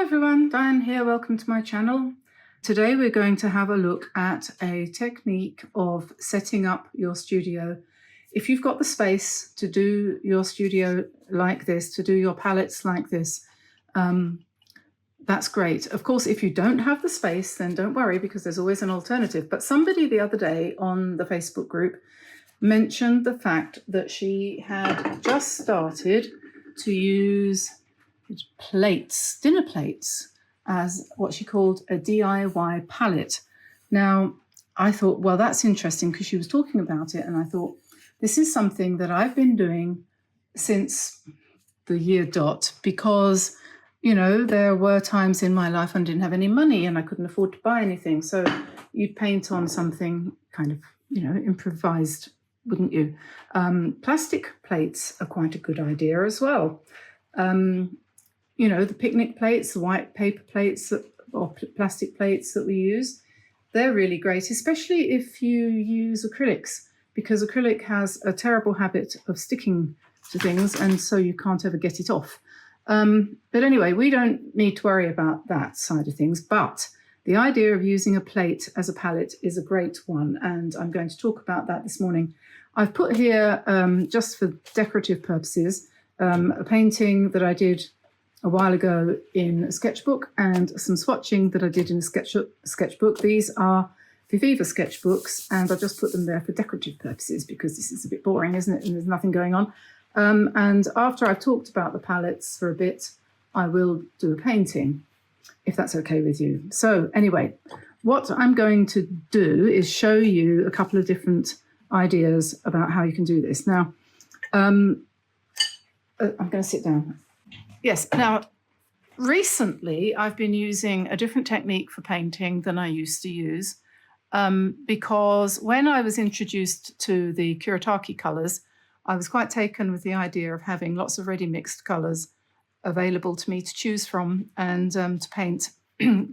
everyone, Diane here, welcome to my channel. Today we're going to have a look at a technique of setting up your studio. If you've got the space to do your studio like this, to do your palettes like this, that's great. Of course, if you don't have the space, then don't worry because there's always an alternative. But somebody the other day on the Facebook group mentioned the fact that she had just started to use plates, dinner plates, as what she called a DIY palette. Now, I thought, well, that's interesting because she was talking about it, and I thought, this is something that I've been doing since the year dot because, you know, there were times in my life I didn't have any money and I couldn't afford to buy anything. So you'd paint on something kind of, you know, improvised, wouldn't you? Plastic plates are quite a good idea as well. You know, the picnic plates, the white paper plates or plastic plates that we use, they're really great, especially if you use acrylics, because acrylic has a terrible habit of sticking to things and so you can't ever get it off. But anyway, we don't need to worry about that side of things, but the idea of using a plate as a palette is a great one, and I'm going to talk about that this morning. I've put here, just for decorative purposes, a painting that I did a while ago in a sketchbook and some swatching that I did in a sketchbook. These are VHAquarell sketchbooks, and I just put them there for decorative purposes because this is a bit boring, isn't it? And there's nothing going on. And after I've talked about the palettes for a bit, I will do a painting, if that's okay with you. So anyway, what I'm going to do is show you a couple of different ideas about how you can do this. Now, I'm going to sit down. Yes, now, recently I've been using a different technique for painting than I used to use because when I was introduced to the Kuretake colours, I was quite taken with the idea of having lots of ready mixed colours available to me to choose from and to paint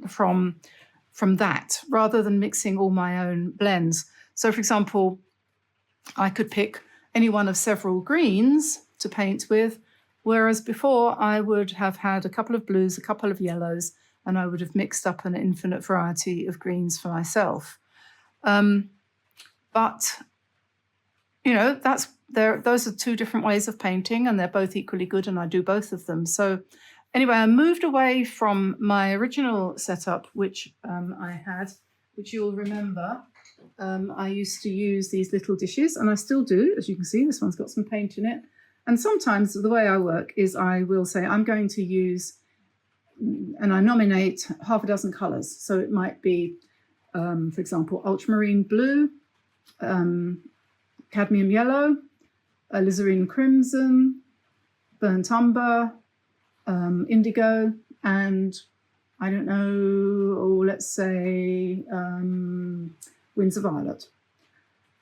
from that, rather than mixing all my own blends. So, for example, I could pick any one of several greens to paint with, whereas before I would have had a couple of blues, a couple of yellows, and I would have mixed up an infinite variety of greens for myself. But, you know, those are two different ways of painting, and they're both equally good, and I do both of them. So anyway, I moved away from my original setup, which I had, which you'll remember. I used to use these little dishes, and I still do. As you can see, this one's got some paint in it. And sometimes the way I work is I will say I'm going to use, and I nominate half a dozen colours. So it might be, for example, ultramarine blue, cadmium yellow, alizarin crimson, burnt umber, indigo, and I don't know, or let's say Windsor violet.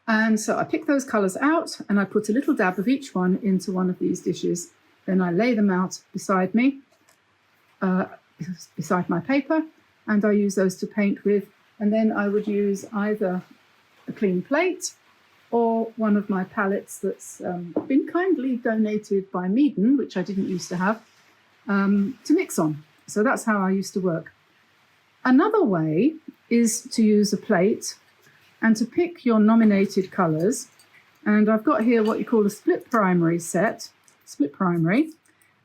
And so I pick those colours out and I put a little dab of each one into one of these dishes. Then I lay them out beside me, beside my paper, and I use those to paint with. And then I would use either a clean plate or one of my palettes that's been kindly donated by Meaden, which I didn't used to have, to mix on. So that's how I used to work. Another way is to use a plate and to pick your nominated colours. And I've got here what you call a split primary set, split primary.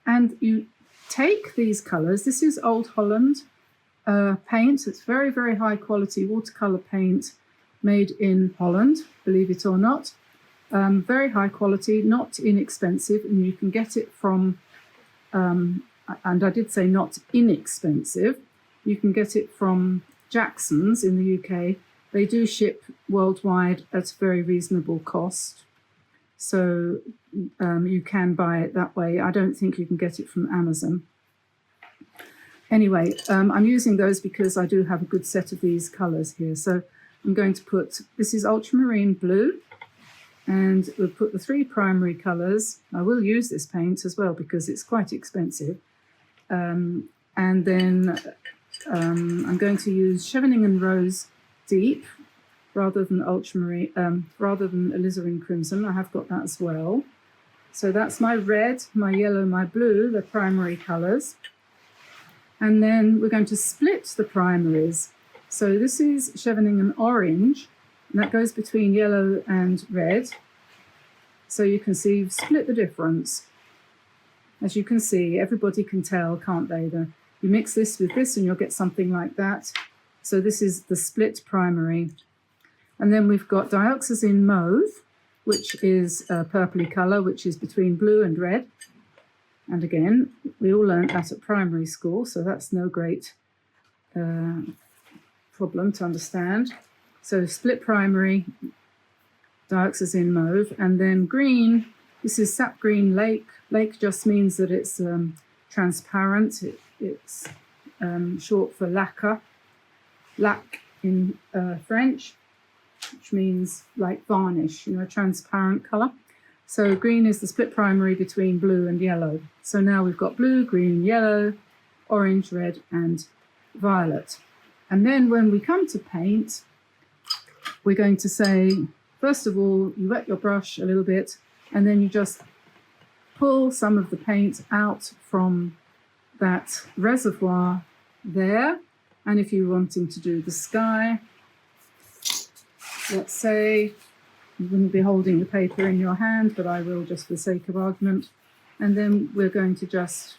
And you take these colours. This is Old Holland paint. It's very, very high quality watercolour paint made in Holland, believe it or not. Very high quality, not inexpensive. And you can get it from, and I did say not inexpensive, you can get it from Jackson's in the UK. They do ship worldwide at a very reasonable cost. So you can buy it that way. I don't think you can get it from Amazon. Anyway, I'm using those because I do have a good set of these colours here. So I'm going to put, this is ultramarine blue, and we'll put the three primary colours. I will use this paint as well because it's quite expensive. And then I'm going to use Chevening and Rose Deep rather than ultramarine, rather than alizarin crimson. I have got that as well. So that's my red, my yellow, my blue, the primary colours. And then we're going to split the primaries. So this is Scheveningen orange, and that goes between yellow and red. So you can see you've split the difference. As you can see, everybody can tell, can't they? You mix this with this and you'll get something like that. So this is the split primary. And then we've got dioxazine mauve, which is a purpley colour, which is between blue and red. And again, we all learned that at primary school, so that's no great problem to understand. So split primary, dioxazine mauve, and then green. This is sap green lake. Lake just means that it's transparent. It's short for lacquer. Lac in French, which means like varnish, you know, transparent colour. So green is the split primary between blue and yellow. So now we've got blue, green, yellow, orange, red, and violet. And then when we come to paint, we're going to say, first of all, you wet your brush a little bit, and then you just pull some of the paint out from that reservoir there. And if you're wanting to do the sky, let's say, you wouldn't be holding the paper in your hand, but I will just for the sake of argument. And then we're going to just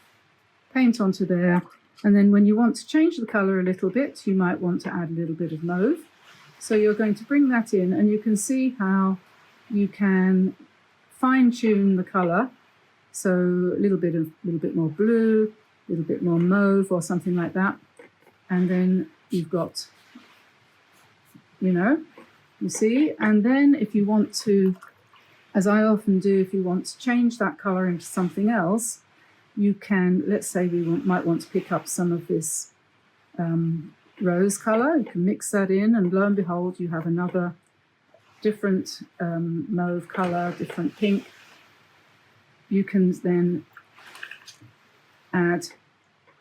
paint onto there. And then when you want to change the colour a little bit, you might want to add a little bit of mauve. So you're going to bring that in, and you can see how you can fine-tune the colour. So a little bit more blue, a little bit more mauve or something like that. And then you've got, you know, you see. And then if you want to, as I often do, if you want to change that colour into something else, you can, let's say we might want to pick up some of this rose colour. You can mix that in, and lo and behold, you have another different mauve colour, different pink. You can then add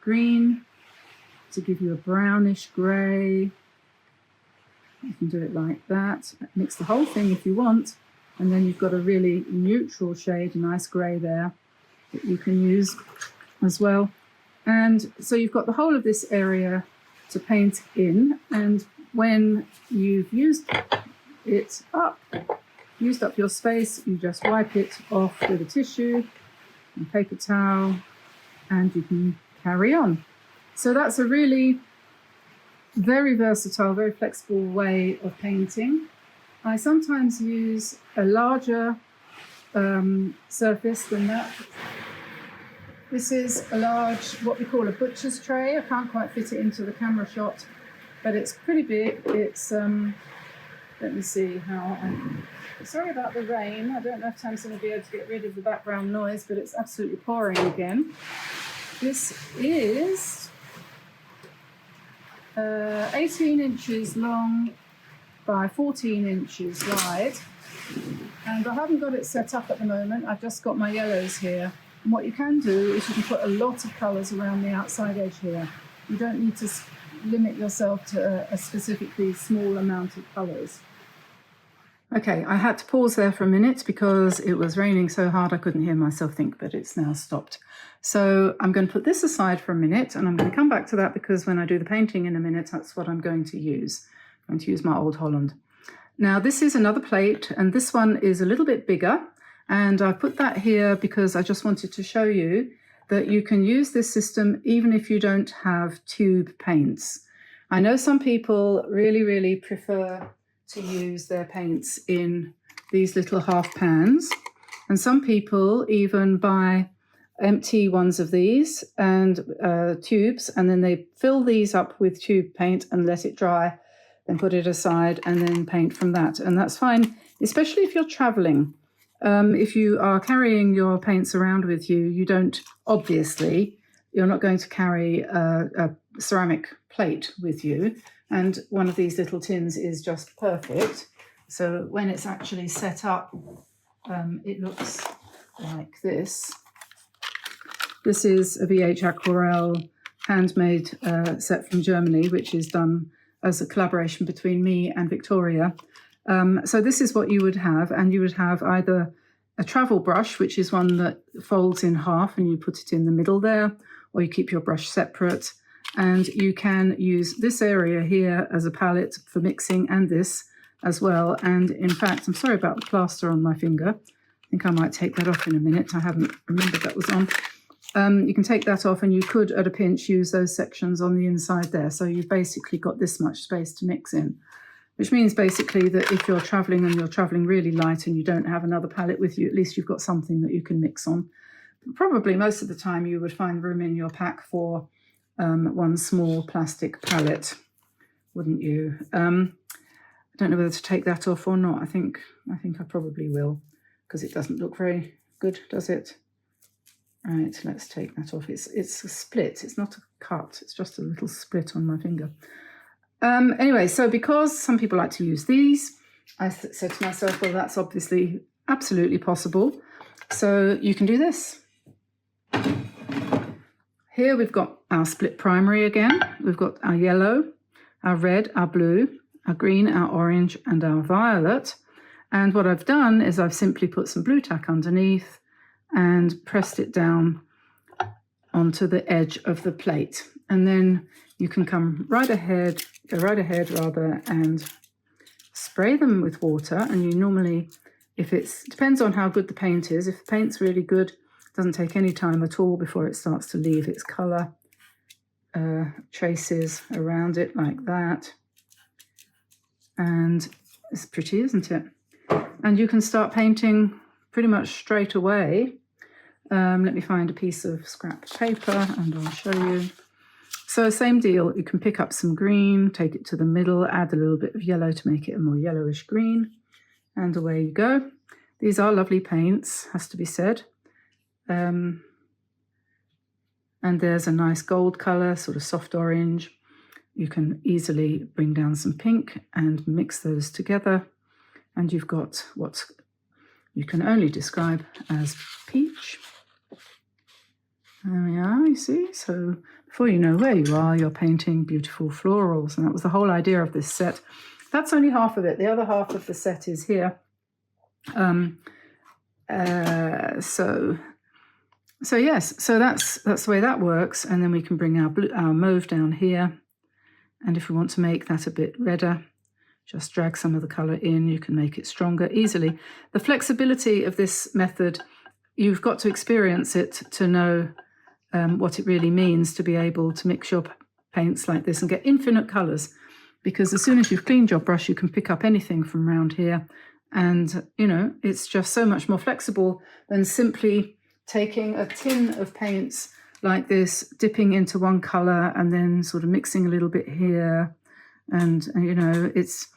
green to give you a brownish grey. You can do it like that. Mix the whole thing if you want, and then you've got a really neutral shade, a nice grey there that you can use as well. And so you've got the whole of this area to paint in, and when you've used it up, used up your space, you just wipe it off with a tissue and paper towel, and you can carry on. So that's a really very versatile, very flexible way of painting. I sometimes use a larger surface than that. This is a large, what we call a butcher's tray. I can't quite fit it into the camera shot, but it's pretty big. It's, let me see how sorry about the rain. I don't know if Tam's going to be able to get rid of the background noise, but it's absolutely pouring again. This is 18 inches long by 14 inches wide, and I haven't got it set up at the moment. I've just got my yellows here, and what you can do is you can put a lot of colours around the outside edge here. You don't need to limit yourself to a specifically small amount of colours. Okay, I had to pause there for a minute because it was raining so hard I couldn't hear myself think, but it's now stopped. So I'm going to put this aside for a minute, and I'm going to come back to that because when I do the painting in a minute, that's what I'm going to use. I'm going to use my old Holland. Now this is another plate, and this one is a little bit bigger, and I put that here because I just wanted to show you that you can use this system even if you don't have tube paints. I know some people really prefer to use their paints in these little half pans, and some people even buy empty ones of these and tubes, and then they fill these up with tube paint and let it dry, then put it aside and then paint from that. And that's fine, especially if you're traveling. If you are carrying your paints around with you, you don't, obviously, you're not going to carry a ceramic plate with you. And one of these little tins is just perfect. So when it's actually set up, it looks like this. This is a VHAquarell handmade set from Germany, which is done as a collaboration between me and Victoria. So this is what you would have, and you would have either a travel brush, which is one that folds in half and you put it in the middle there, or you keep your brush separate. And you can use this area here as a palette for mixing, and this as well. And in fact, I'm sorry about the plaster on my finger. I think I might take that off in a minute. I haven't remembered that was on. You can take that off, and you could, at a pinch, use those sections on the inside there. So you've basically got this much space to mix in, which means basically that if you're traveling and you're traveling really light and you don't have another palette with you, at least you've got something that you can mix on. Probably most of the time you would find room in your pack for one small plastic palette, wouldn't you? I don't know whether to take that off or not. I think I probably will, because it doesn't look very good, does it? Right, let's take that off. It's a split. It's not a cut. It's just a little split on my finger. Anyway, so because some people like to use these, I said to myself, well, that's obviously absolutely possible. So you can do this. Here we've got our split primary again. We've got our yellow, our red, our blue, our green, our orange, and our violet. And what I've done is I've simply put some blue tack underneath and pressed it down onto the edge of the plate. And then you can go right ahead and spray them with water. And you normally, depends on how good the paint is. If the paint's really good, it doesn't take any time at all before it starts to leave its colour traces around it like that. And it's pretty, isn't it? And you can start painting pretty much straight away. Let me find a piece of scrap paper and I'll show you. So same deal, you can pick up some green, take it to the middle, add a little bit of yellow to make it a more yellowish green, and away you go. These are lovely paints, has to be said. And there's a nice gold colour, sort of soft orange. You can easily bring down some pink and mix those together. And you've got what you can only describe as peach. There we are, you see. So before you know where you are, you're painting beautiful florals. And that was the whole idea of this set. That's only half of it. The other half of the set is here. So yes, so that's the way that works. And then we can bring our mauve down here. And if we want to make that a bit redder, just drag some of the colour in. You can make it stronger easily. The flexibility of this method, you've got to experience it to know what it really means to be able to mix your paints like this and get infinite colours. Because as soon as you've cleaned your brush, you can pick up anything from around here. And, you know, it's just so much more flexible than simply taking a tin of paints like this, dipping into one colour and then sort of mixing a little bit here. And you know, it's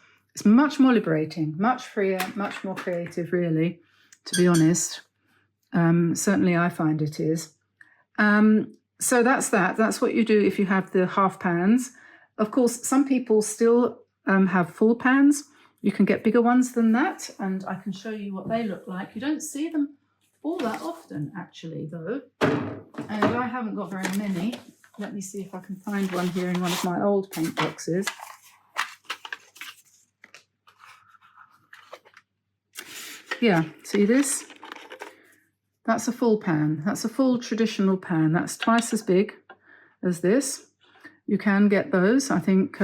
much more liberating, much freer, much more creative, really, to be honest. Certainly I find it is. So that's what you do if you have the half pans. Of course, some people still have full pans. You can get bigger ones than that, and I can show you what they look like. You don't see them all that often, actually, though. And I haven't got very many. Let me see if I can find one here in one of my old paint boxes. Yeah, see this? That's a full pan. That's a full traditional pan. That's twice as big as this. You can get those. I think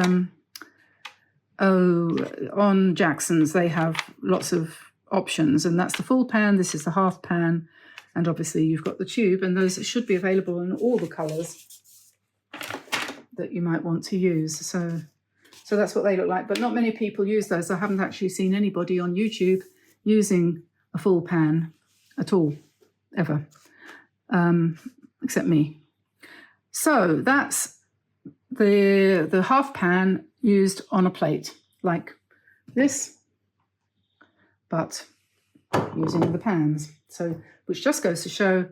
on Jackson's they have lots of options, and that's the full pan. This is the half pan, and obviously you've got the tube, and those should be available in all the colours that you might want to use. So that's what they look like, but not many people use those. I haven't actually seen anybody on YouTube using a full pan at all, ever, except me. So that's the half pan used on a plate like this, but using the pans. So, which just goes to show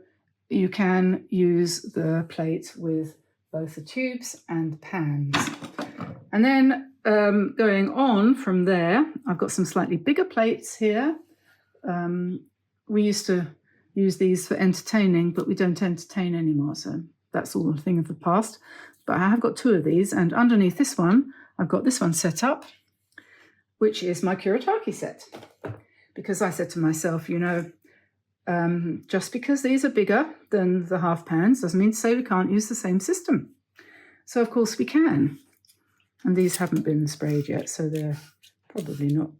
you can use the plate with both the tubes and pans. And then going on from there, I've got some slightly bigger plates here. We used to use these for entertaining, but we don't entertain anymore, so that's all a thing of the past. But I have got two of these, and underneath this one, I've got this one set up, which is my Kuretake set. Because I said to myself, you know, just because these are bigger than the half pans doesn't mean to say we can't use the same system. So of course we can. And these haven't been sprayed yet, so they're probably not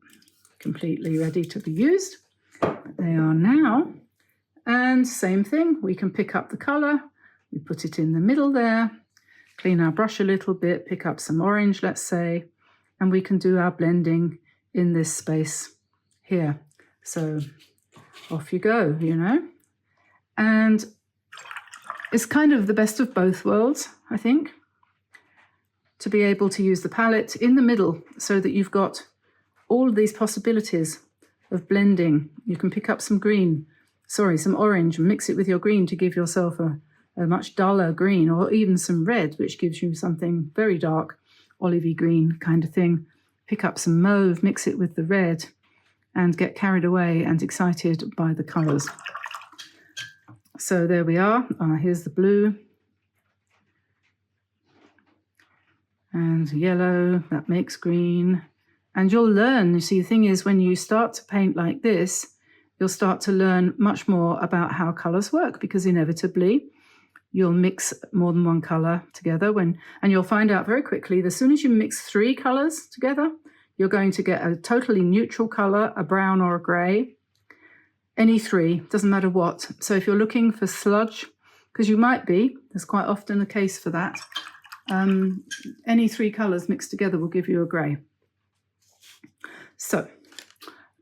completely ready to be used. But they are now. And same thing, we can pick up the colour, we put it in the middle there, clean our brush a little bit, pick up some orange, let's say, and we can do our blending in this space here. So off you go, you know. And it's kind of the best of both worlds, I think, to be able to use the palette in the middle so that you've got all of these possibilities of blending. You can pick up some some orange, and mix it with your green to give yourself a much duller green, or even some red, which gives you something very dark, olivey green kind of thing. Pick up some mauve, mix it with the red, and get carried away and excited by the colours. So there we are. Here's the blue. And yellow, that makes green. And you'll learn, you see, the thing is, when you start to paint like this, you'll start to learn much more about how colours work, because inevitably you'll mix more than one colour together, and you'll find out very quickly that as soon as you mix 3 colours together, you're going to get a totally neutral colour, a brown or a grey. Any 3, doesn't matter what. So if you're looking for sludge, because you might be, there's quite often a case for that, any 3 colours mixed together will give you a grey. So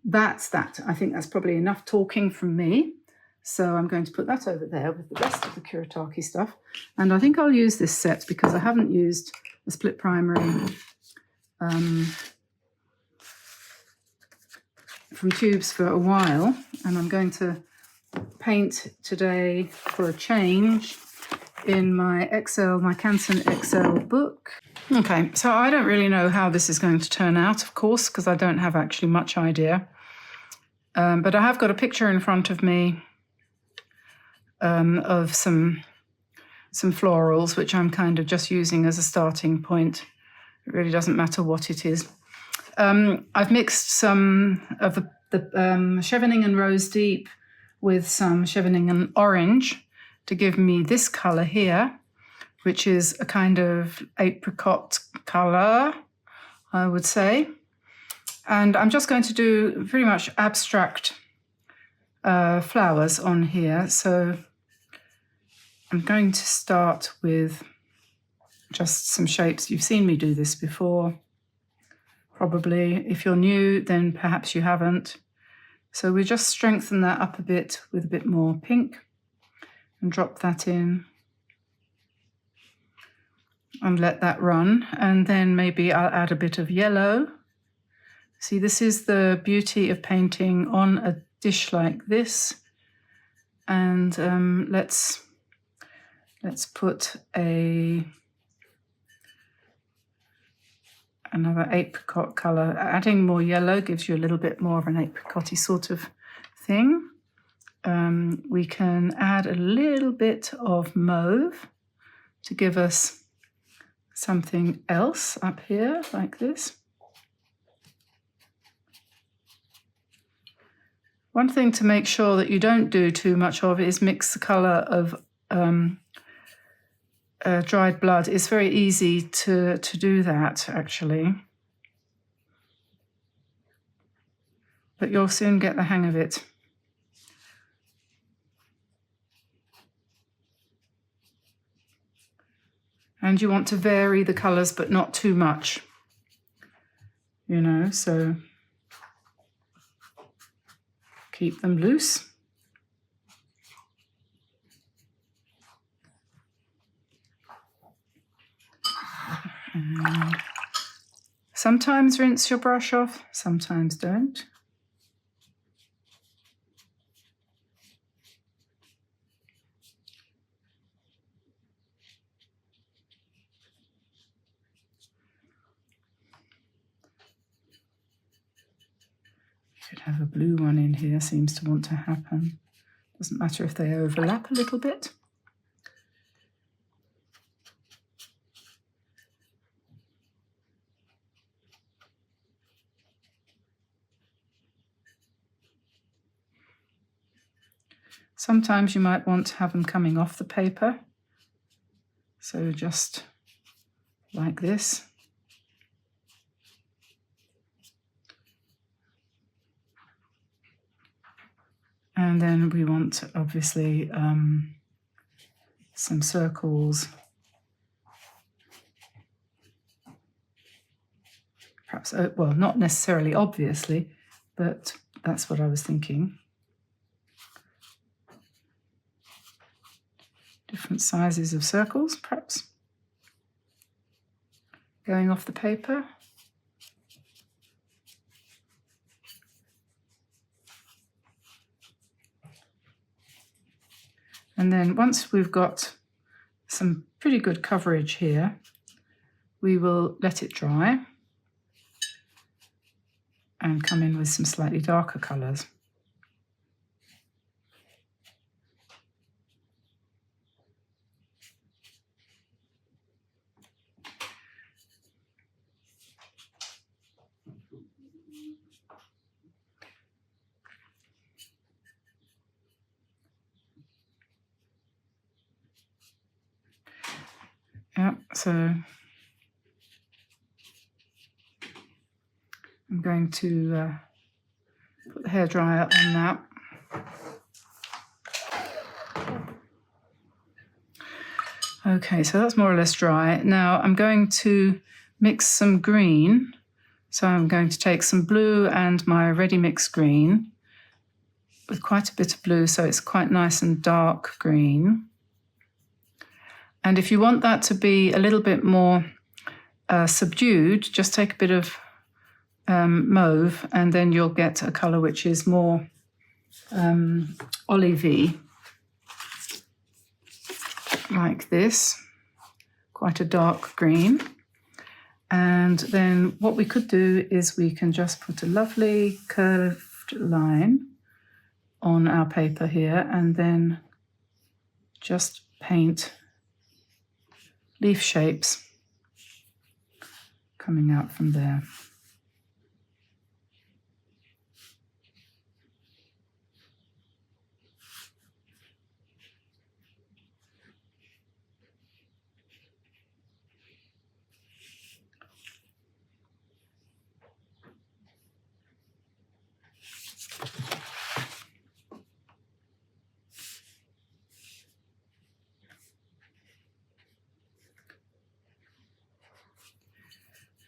that's that. I think that's probably enough talking from me. So I'm going to put that over there with the rest of the Kuretake stuff. And I think I'll use this set because I haven't used a split primary from tubes for a while. And I'm going to paint today for a change in my Canson XL book. Okay, so I don't really know how this is going to turn out, of course, because I don't have actually much idea. But I have got a picture in front of me of some florals, which I'm kind of just using as a starting point. It really doesn't matter what it is. I've mixed some of the Chevening and Rose Deep with some Chevening and Orange to give me this colour here, which is a kind of apricot colour, I would say. And I'm just going to do pretty much abstract flowers on here. So I'm going to start with just some shapes. You've seen me do this before, probably. If you're new, then perhaps you haven't. So we just strengthen that up a bit with a bit more pink and drop that in and let that run. And then maybe I'll add a bit of yellow. See, this is the beauty of painting on a dish like this. And let's put another apricot colour. Adding more yellow gives you a little bit more of an apricot-y sort of thing. We can add a little bit of mauve to give us something else up here like this. One thing to make sure that you don't do too much of is mix the colour of dried blood. It's very easy to do that, actually. But you'll soon get the hang of it. And you want to vary the colours, but not too much, you know, so keep them loose. And sometimes rinse your brush off, sometimes don't. Should have a blue one in here, seems to want to happen. Doesn't matter if they overlap a little bit. Sometimes you might want to have them coming off the paper. So just like this. And then we want, obviously, some circles. Perhaps, well, not necessarily obviously, but that's what I was thinking. Different sizes of circles, perhaps, going off the paper. And then once we've got some pretty good coverage here, we will let it dry and come in with some slightly darker colours. Yeah, so I'm going to put the hairdryer on that. Okay, so that's more or less dry. Now I'm going to mix some green. So I'm going to take some blue and my ready mix green with quite a bit of blue, so it's quite nice and dark green. And if you want that to be a little bit more subdued, just take a bit of mauve, and then you'll get a colour which is more olivey, like this, quite a dark green. And then what we could do is we can just put a lovely curved line on our paper here, and then just paint leaf shapes coming out from there.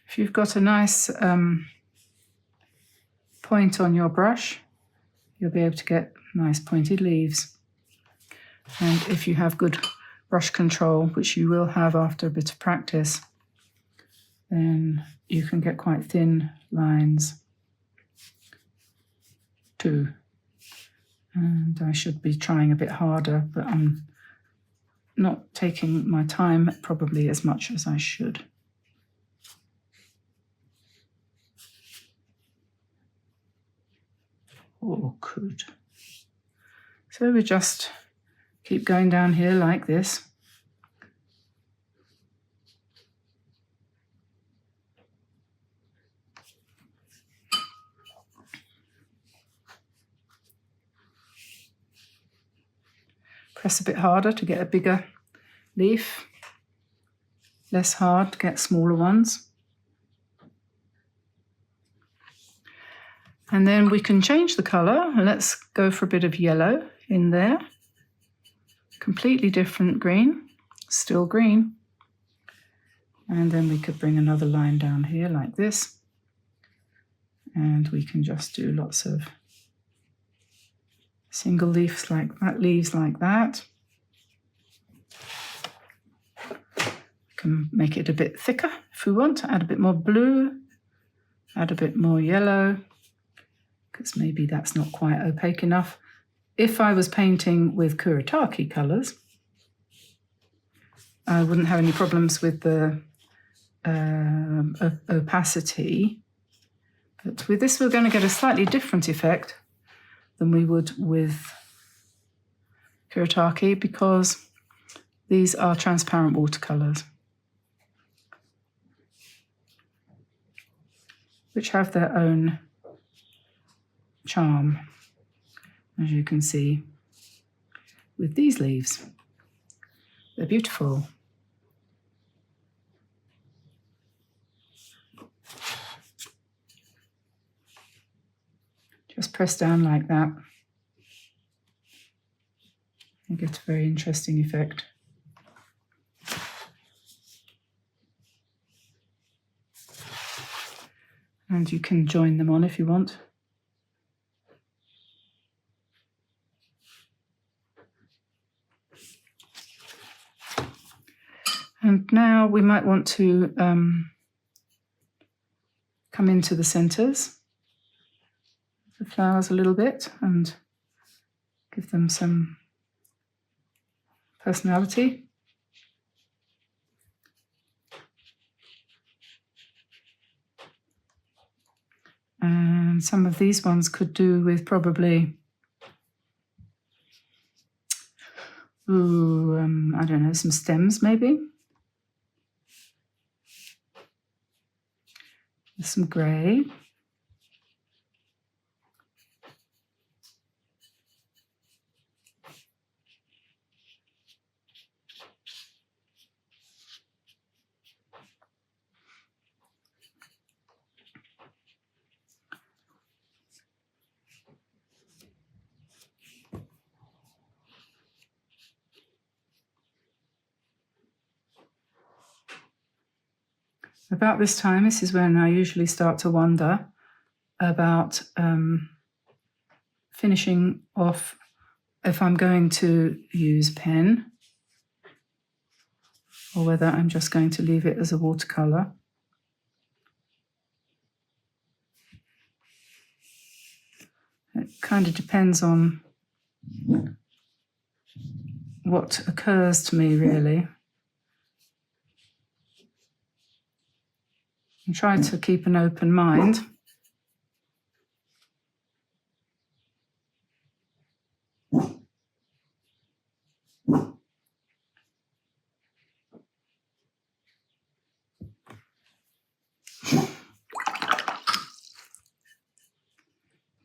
If you've got a nice point on your brush, you'll be able to get nice pointed leaves. And if you have good brush control, which you will have after a bit of practice, then you can get quite thin lines too. And I should be trying a bit harder, but I'm not taking my time probably as much as I should. Or could. So we just keep going down here like this. Press a bit harder to get a bigger leaf, less hard to get smaller ones. And then we can change the colour. Let's go for a bit of yellow in there. Completely different green, still green. And then we could bring another line down here like this. And we can just do lots of single leaves like that. We can make it a bit thicker if we want, add a bit more blue, add a bit more yellow, because maybe that's not quite opaque enough. If I was painting with Kuretake colours, I wouldn't have any problems with the opacity. But with this, we're going to get a slightly different effect than we would with Kuretake, because these are transparent watercolours, which have their own charm, as you can see with these leaves. They're beautiful. Just press down like that. You get a very interesting effect. And you can join them on if you want. And now we might want to come into the centers of the flowers a little bit and give them some personality. And some of these ones could do with probably, I don't know, some stems maybe. Some grey. About this time, this is when I usually start to wonder about finishing off if I'm going to use pen or whether I'm just going to leave it as a watercolor. It kind of depends on what occurs to me, really. And try to keep an open mind.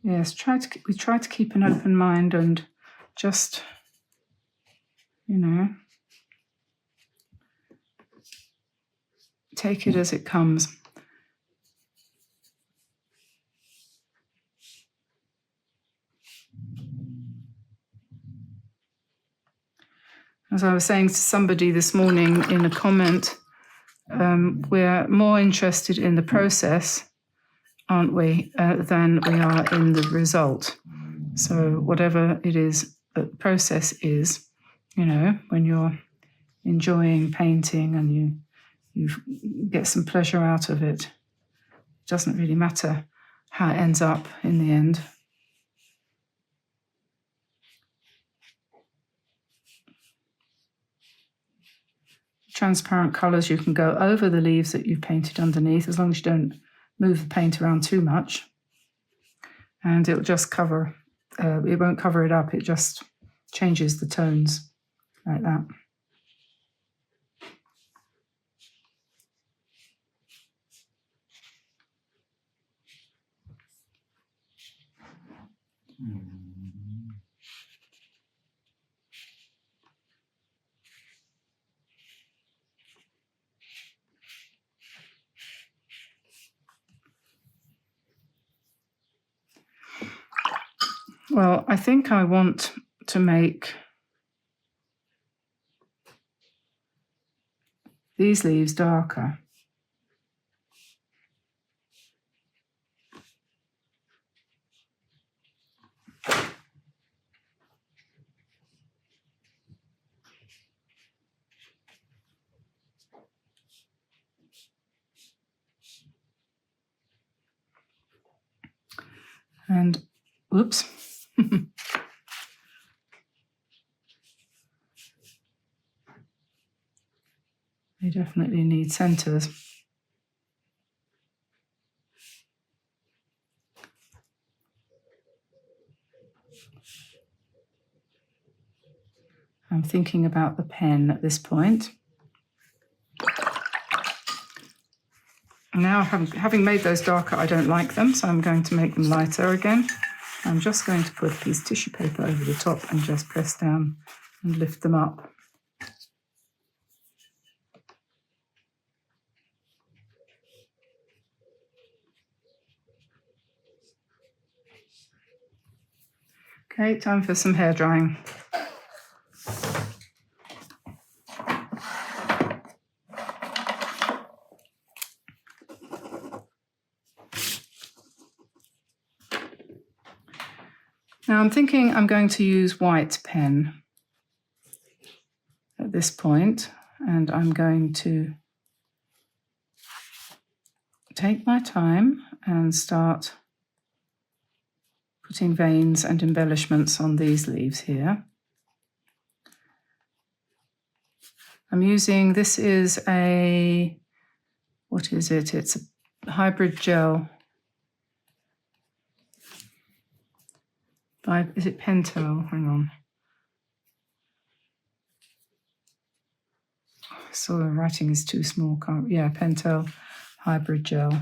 Yes, we try to keep an open mind and just, take it as it comes. As I was saying to somebody this morning in a comment, we're more interested in the process, aren't we, than we are in the result. So whatever it is that the process is, when you're enjoying painting and you get some pleasure out of it, it doesn't really matter how it ends up in the end. Transparent colours, you can go over the leaves that you've painted underneath as long as you don't move the paint around too much. And it'll just cover, it won't cover it up, it just changes the tones like that. Well, I think I want to make these leaves darker. And, oops. They definitely need centers. I'm thinking about the pen at this point. Now, having made those darker, I don't like them, so I'm going to make them lighter again. I'm just going to put a piece of tissue paper over the top and just press down and lift them up. Okay, time for some hair drying. Now I'm thinking I'm going to use white pen at this point, and I'm going to take my time and start putting veins and embellishments on these leaves here. I'm using, this is a, what is it? It's a hybrid gel. Is it Pentel? Hang on. So the writing is too small. Yeah, Pentel hybrid gel.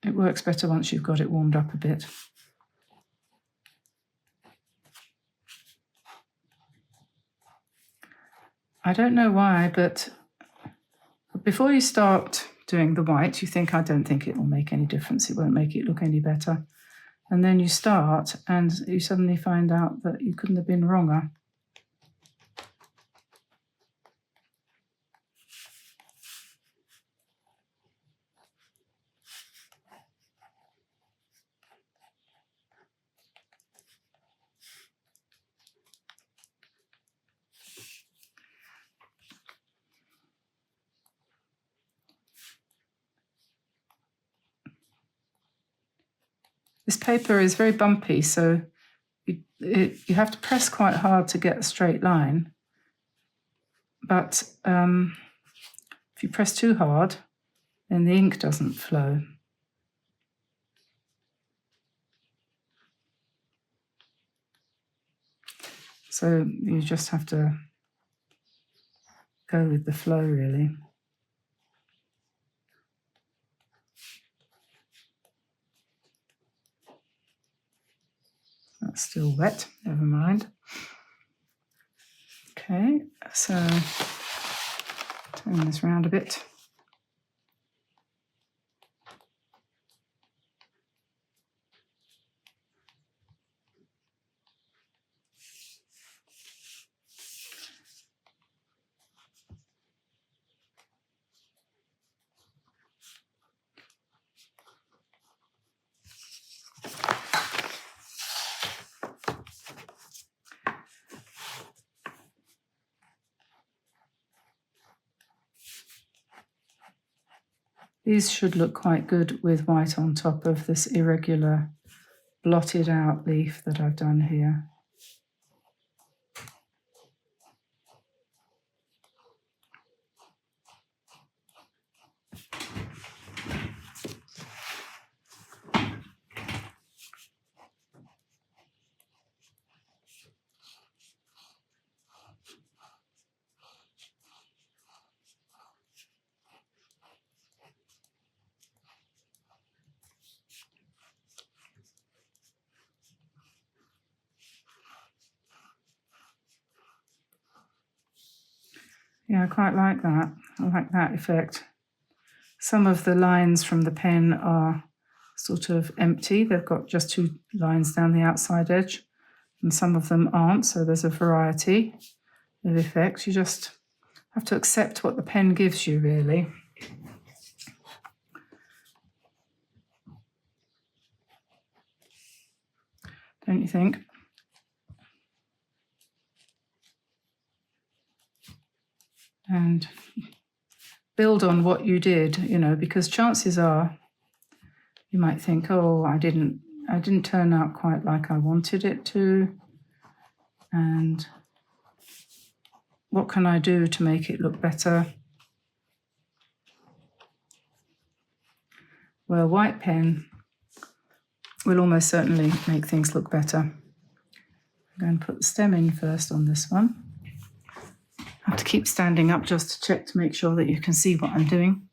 It works better once you've got it warmed up a bit. I don't know why, but before you start doing the white, you think, I don't think it will make any difference. It won't make it look any better. And then you start and you suddenly find out that you couldn't have been wronger. This paper is very bumpy, so you have to press quite hard to get a straight line. But if you press too hard, then the ink doesn't flow. So you just have to go with the flow, really. That's still wet, never mind. Okay, so turn this around a bit. These should look quite good with white on top of this irregular blotted out leaf that I've done here. Yeah, I quite like that. I like that effect. Some of the lines from the pen are sort of empty. They've got just two lines down the outside edge, and some of them aren't, so there's a variety of effects. You just have to accept what the pen gives you, really. Don't you think? And build on what you did, you know, because chances are you might think, oh, I didn't turn out quite like I wanted it to, and what can I do to make it look better? Well, white pen will almost certainly make things look better. I'm going to put the stem in first on this one. I have to keep standing up just to check to make sure that you can see what I'm doing.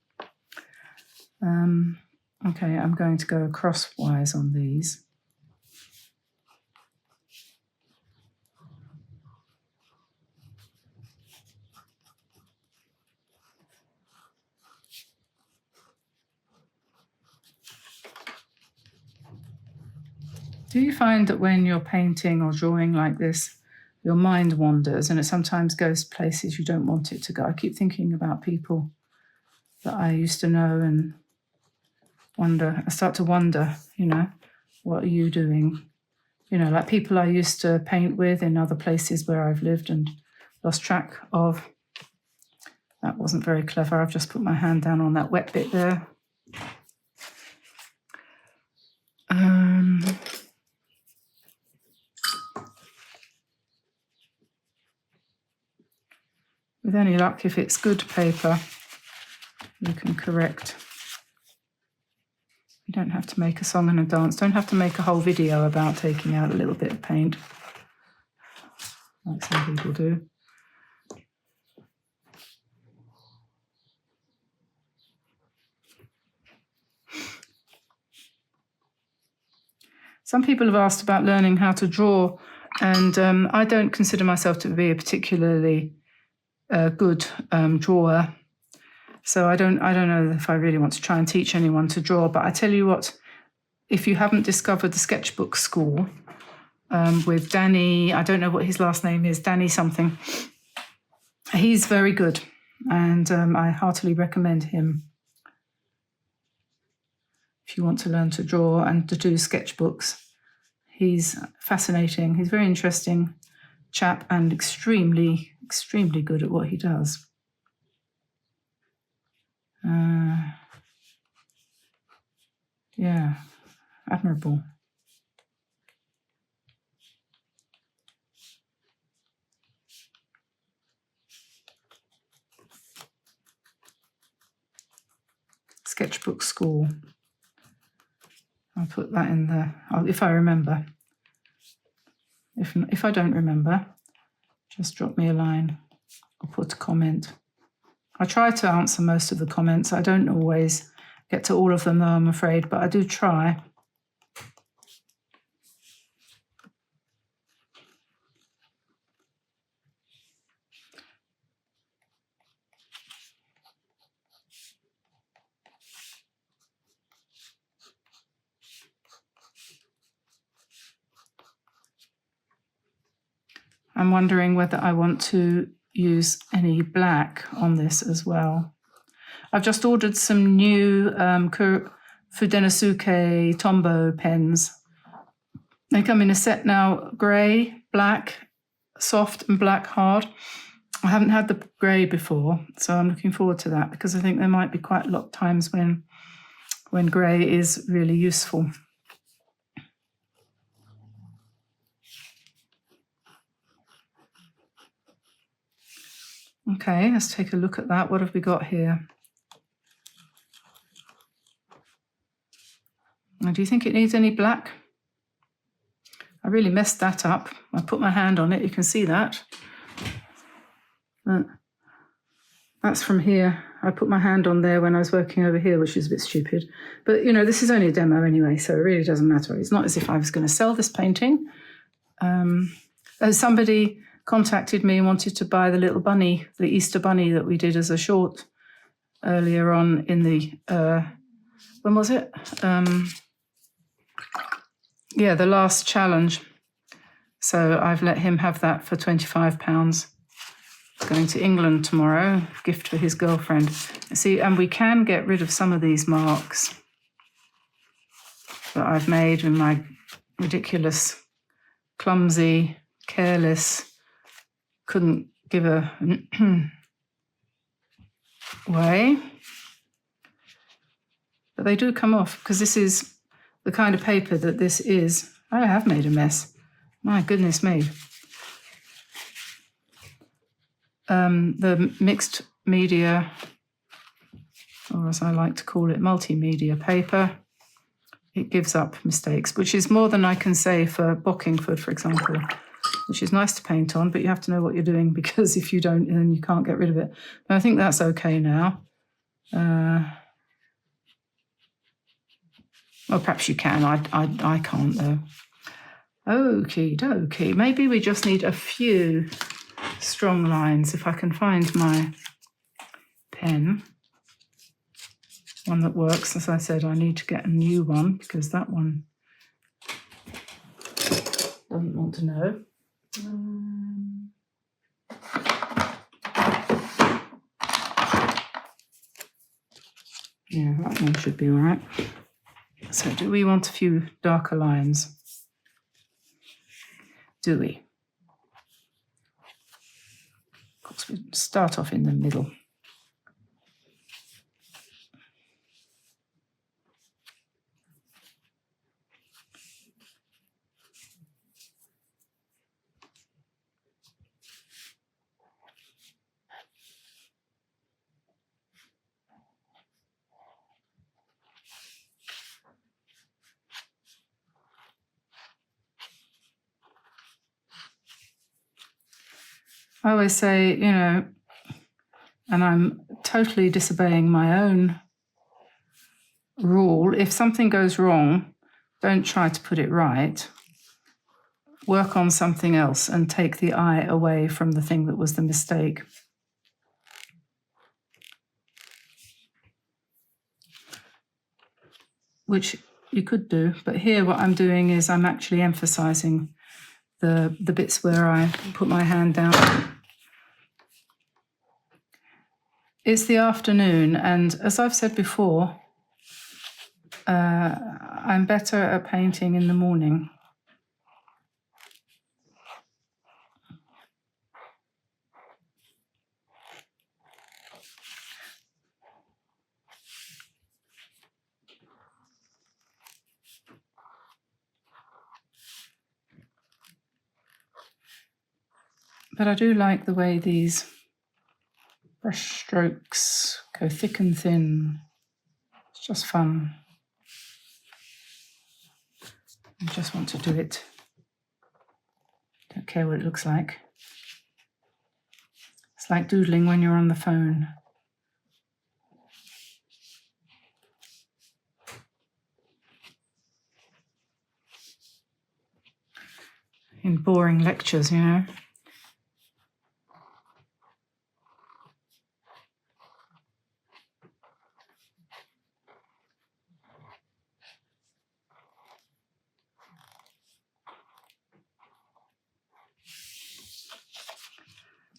Okay, I'm going to go crosswise on these. Do you find that when you're painting or drawing like this, your mind wanders and it sometimes goes places you don't want it to go? I keep thinking about people that I used to know and I start to wonder, you know, what are you doing? You know, like people I used to paint with in other places where I've lived and lost track of. That wasn't very clever. I've just put my hand down on that wet bit there. With any luck, if it's good paper, you can correct. You don't have to make a song and a dance. Don't have to make a whole video about taking out a little bit of paint, like some people do. Some people have asked about learning how to draw, and I don't consider myself to be a particularly good drawer. So I don't know if I really want to try and teach anyone to draw, but I tell you what, if you haven't discovered the Sketchbook School with Danny, I don't know what his last name is, Danny something, he's very good, and I heartily recommend him if you want to learn to draw and to do sketchbooks. He's fascinating, he's a very interesting chap and extremely good at what he does. Yeah, admirable. Sketchbook School. I'll put that in there if I remember. If I don't remember, just drop me a line or put a comment. I try to answer most of the comments. I don't always get to all of them, though, I'm afraid, but I do try. I'm wondering whether I want to use any black on this as well. I've just ordered some new Fudenosuke Tombow pens. They come in a set now, grey, black, soft and black hard. I haven't had the grey before, so I'm looking forward to that because I think there might be quite a lot of times when grey is really useful. Okay, let's take a look at that. What have we got here? Now, do you think it needs any black? I really messed that up. I put my hand on it, you can see that. That's from here. I put my hand on there when I was working over here, which is a bit stupid. But, you know, this is only a demo anyway, so it really doesn't matter. It's not as if I was going to sell this painting. Somebody contacted me and wanted to buy the little bunny, the Easter bunny that we did as a short earlier on in the, when was it? Yeah, the last challenge. So I've let him have that for £25. Going to England tomorrow, gift for his girlfriend. See, and we can get rid of some of these marks that I've made in my ridiculous, clumsy, careless, couldn't give a way. But they do come off because this is the kind of paper that this is. I have made a mess. My goodness me. The mixed media, or as I like to call it, multimedia paper, it gives up mistakes, which is more than I can say for Bockingford, for example, which is nice to paint on, but you have to know what you're doing because if you don't, then you can't get rid of it. But I think that's okay now. Well, perhaps you can. I can't, though. Okie dokie. Maybe we just need a few strong lines. If I can find my pen, one that works. As I said, I need to get a new one because that one doesn't want to know. Yeah, that one should be all right. So do we want a few darker lines? Do we? Of course, we start off in the middle. I always say, you know, and I'm totally disobeying my own rule, if something goes wrong, don't try to put it right. Work on something else and take the eye away from the thing that was the mistake. Which you could do, but here what I'm doing is I'm actually emphasizing the bits where I put my hand down. It's the afternoon, and as I've said before, I'm better at painting in the morning. But I do like the way these brush strokes go thick and thin. It's just fun. I just want to do it. Don't care what it looks like. It's like doodling when you're on the phone. In boring lectures, you know.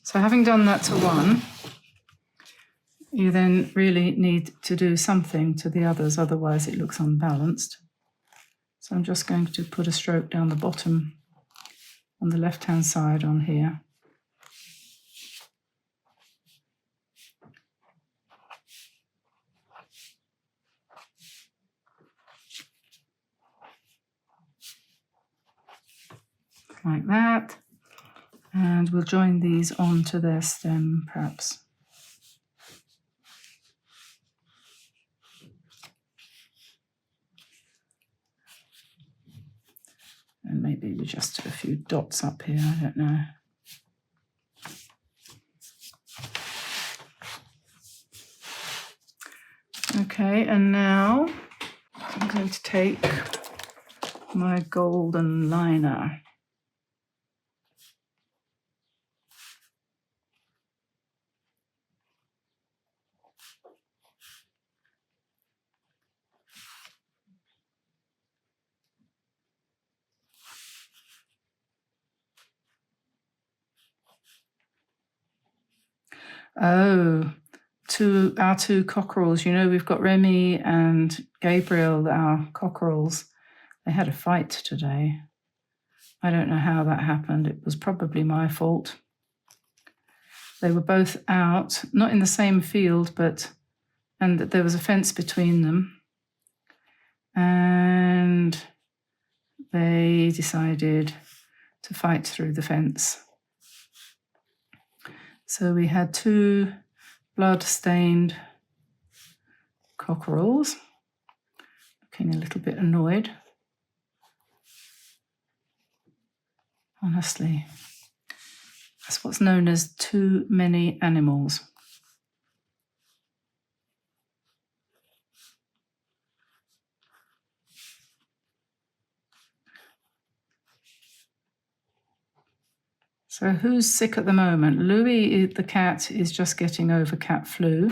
So having done that to one, you then really need to do something to the others, otherwise it looks unbalanced. So I'm just going to put a stroke down the bottom on the left-hand side on here. Like that. And we'll join these onto their stem, perhaps. And maybe we just do a few dots up here, I don't know. Okay, and now I'm going to take my golden liner. Oh, our two cockerels. You know, we've got Remy and Gabriel, our cockerels. They had a fight today. I don't know how that happened. It was probably my fault. They were both out, not in the same field, and there was a fence between them. And they decided to fight through the fence. So we had two blood-stained cockerels, looking a little bit annoyed. Honestly, that's what's known as too many animals. So who's sick at the moment? Louis, the cat, is just getting over cat flu,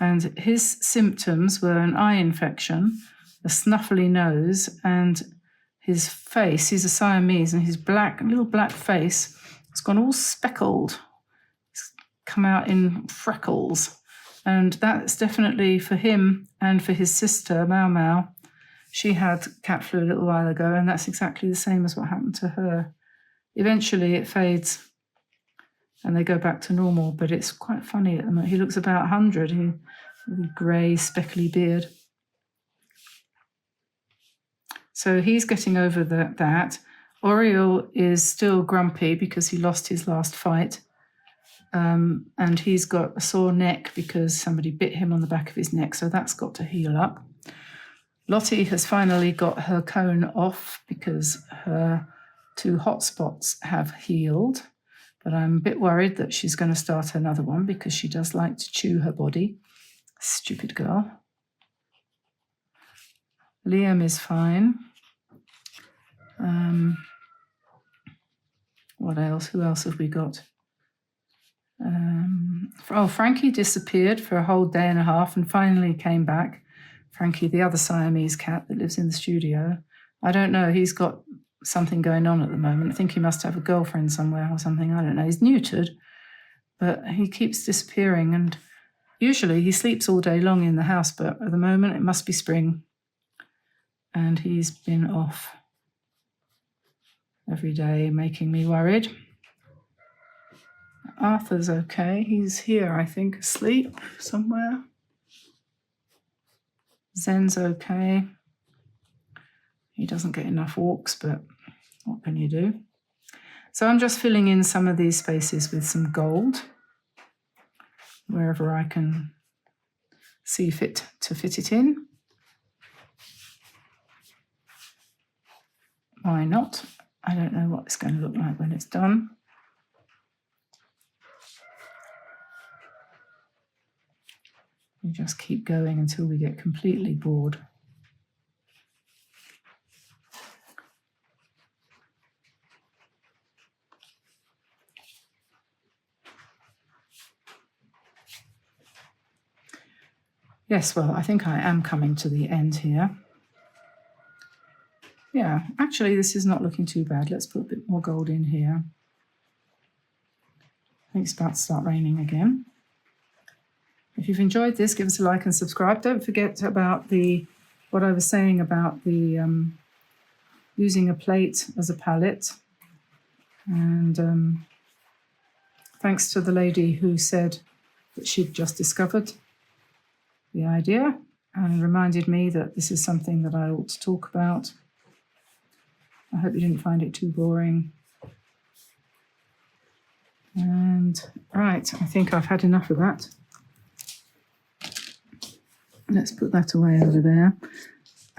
and his symptoms were an eye infection, a snuffly nose, and his face, he's a Siamese, and his little black face, it's gone all speckled. It's come out in freckles. And that's definitely for him and for his sister, Mau Mau. She had cat flu a little while ago, and that's exactly the same as what happened to her. Eventually it fades and they go back to normal, but it's quite funny at the moment. He looks about 100, with a grey, speckly beard. So he's getting over that. Oriole is still grumpy because he lost his last fight. And he's got a sore neck because somebody bit him on the back of his neck, so that's got to heal up. Lottie has finally got her cone off because her 2 hot spots have healed, but I'm a bit worried that she's going to start another one because she does like to chew her body. Stupid girl. Liam is fine. What else? Who else have we got? Frankie disappeared for a whole day and a half and finally came back. Frankie, the other Siamese cat that lives in the studio. I don't know, he's got something going on at the moment. I think he must have a girlfriend somewhere or something. I don't know. He's neutered, but he keeps disappearing, and usually he sleeps all day long in the house, but at the moment it must be spring and he's been off every day, making me worried. Arthur's okay. He's here, I think, asleep somewhere. Zen's okay. He doesn't get enough walks, but what can you do? So I'm just filling in some of these spaces with some gold, wherever I can see fit to fit it in. Why not? I don't know what it's going to look like when it's done. We just keep going until we get completely bored. Yes, well, I think I am coming to the end here. Yeah, actually, this is not looking too bad. Let's put a bit more gold in here. I think it's about to start raining again. If you've enjoyed this, give us a like and subscribe. Don't forget about what I was saying about the using a plate as a palette. And thanks to the lady who said that she'd just discovered the idea and reminded me that this is something that I ought to talk about. I hope you didn't find it too boring. And right, I think I've had enough of that. Let's put that away over there.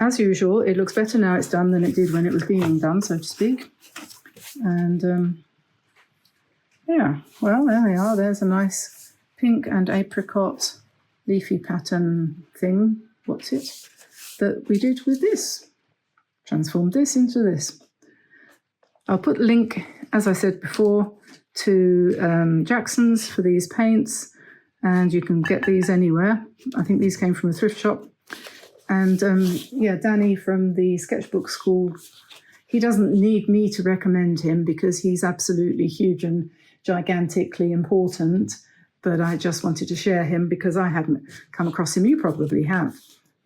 As usual, it looks better now it's done than it did when it was being done, so to speak. And yeah, well, there we are. There's a nice pink and apricot leafy pattern thing. What's it? That we did with this. Transformed this into this. I'll put a link, as I said before, to Jackson's for these paints. And you can get these anywhere. I think these came from a thrift shop. And yeah, Danny from the Sketchbook Skool, he doesn't need me to recommend him because he's absolutely huge and gigantically important. But I just wanted to share him because I hadn't come across him. You probably have.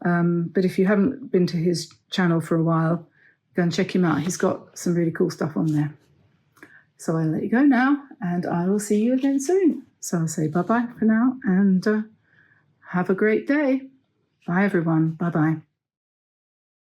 But if you haven't been to his channel for a while, go and check him out. He's got some really cool stuff on there. So I'll let you go now, and I will see you again soon. So I'll say bye-bye for now, and have a great day. Bye, everyone. Bye-bye.